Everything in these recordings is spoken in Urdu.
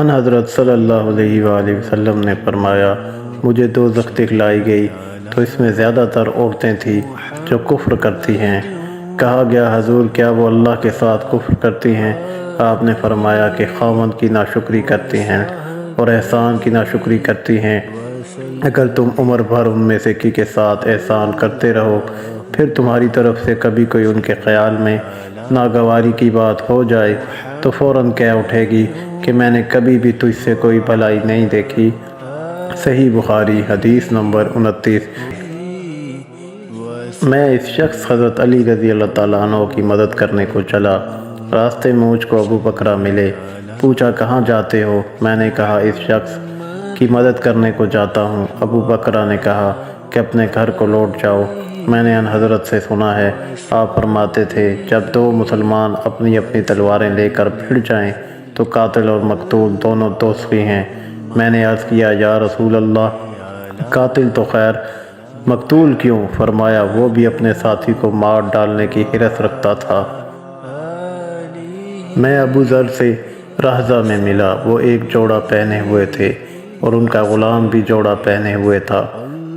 ان حضرت صلی اللہ علیہ وآلہ وسلم نے فرمایا، مجھے دوزخ دکھلائی گئی تو اس میں زیادہ تر عورتیں تھیں جو کفر کرتی ہیں۔ کہا گیا، حضور کیا وہ اللہ کے ساتھ کفر کرتی ہیں؟ آپ نے فرمایا کہ خاوند کی ناشکری کرتی ہیں اور احسان کی ناشکری کرتی ہیں۔ اگر تم عمر بھر ان میں سے کسی کے ساتھ احسان کرتے رہو، پھر تمہاری طرف سے کبھی کوئی ان کے خیال میں ناگواری کی بات ہو جائے تو فوراً کہہ اٹھے گی کہ میں نے کبھی بھی تجھ سے کوئی بھلائی نہیں دیکھی۔ صحیح بخاری حدیث نمبر 29۔ میں اس شخص حضرت علی رضی اللہ تعالیٰ عنہ کی مدد کرنے کو چلا۔ راستے میں مجھ کو ابو بکرہ ملے۔ پوچھا، کہاں جاتے ہو؟ میں نے کہا، اس شخص کی مدد کرنے کو جاتا ہوں۔ ابو بکرہ نے کہا کہ اپنے گھر کو لوٹ جاؤ۔ میں نے ان حضرت سے سنا ہے، آپ فرماتے تھے جب دو مسلمان اپنی اپنی تلواریں لے کر بھڑ جائیں تو قاتل اور مقتول دونوں دوزخی ہیں۔ میں نے عرض کیا، یا رسول اللہ، قاتل تو خیر، مقتول کیوں؟ فرمایا، وہ بھی اپنے ساتھی کو مار ڈالنے کی حرص رکھتا تھا۔ میں ابو ذر سے رہزہ میں ملا۔ وہ ایک جوڑا پہنے ہوئے تھے اور ان کا غلام بھی جوڑا پہنے ہوئے تھا۔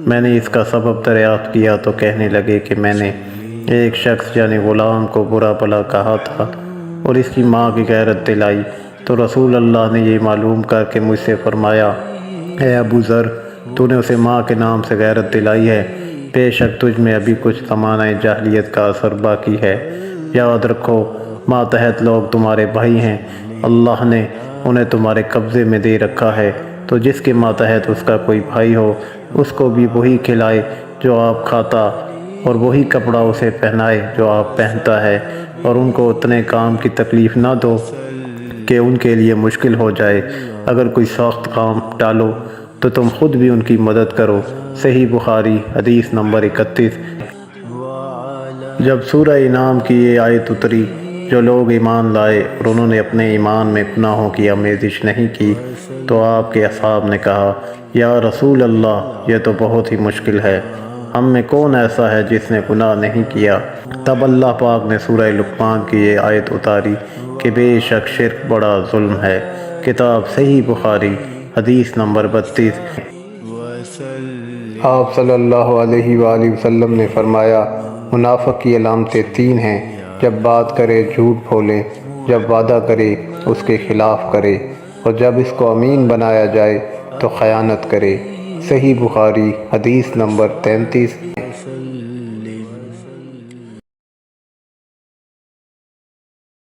میں نے اس کا سبب دریافت کیا تو کہنے لگے کہ میں نے ایک شخص یعنی غلام کو برا بھلا کہا تھا اور اس کی ماں کی غیرت دلائی، تو رسول اللہ نے یہ معلوم کر کے مجھ سے فرمایا، اے ابو ذر، تو نے اسے ماں کے نام سے غیرت دلائی ہے، بے شک تجھ میں ابھی کچھ زمانہ جاہلیت کا اثر باقی ہے۔ یاد رکھو، ماتحت لوگ تمہارے بھائی ہیں، اللہ نے انہیں تمہارے قبضے میں دے رکھا ہے، تو جس کے ماتحت اس کا کوئی بھائی ہو، اس کو بھی وہی کھلائے جو آپ کھاتا اور وہی کپڑا اسے پہنائے جو آپ پہنتا ہے، اور ان کو اتنے کام کی تکلیف نہ دو کہ ان کے لیے مشکل ہو جائے۔ اگر کوئی سخت کام ڈالو تو تم خود بھی ان کی مدد کرو۔ صحیح بخاری حدیث نمبر 31۔ جب سورہ انعام کی یہ آیت اتری، جو لوگ ایمان لائے اور انہوں نے اپنے ایمان میں گناہوں کی آمیزش نہیں کی، تو آپ کے اصحاب نے کہا، یا رسول اللہ، یہ تو بہت ہی مشکل ہے، ہم میں کون ایسا ہے جس نے گناہ نہیں کیا؟ تب اللہ پاک نے سورہ لقمان کی یہ آیت اتاری کہ بے شک شرک بڑا ظلم ہے۔ کتاب صحیح بخاری حدیث نمبر 32۔ آپ صلی اللہ علیہ وآلہ وسلم نے فرمایا، منافق کی علامتیں 3 ہیں، جب بات کرے جھوٹ بولے، جب وعدہ کرے اس کے خلاف کرے، اور جب اس کو امین بنایا جائے تو خیانت کرے۔ صحیح بخاری حدیث نمبر 33۔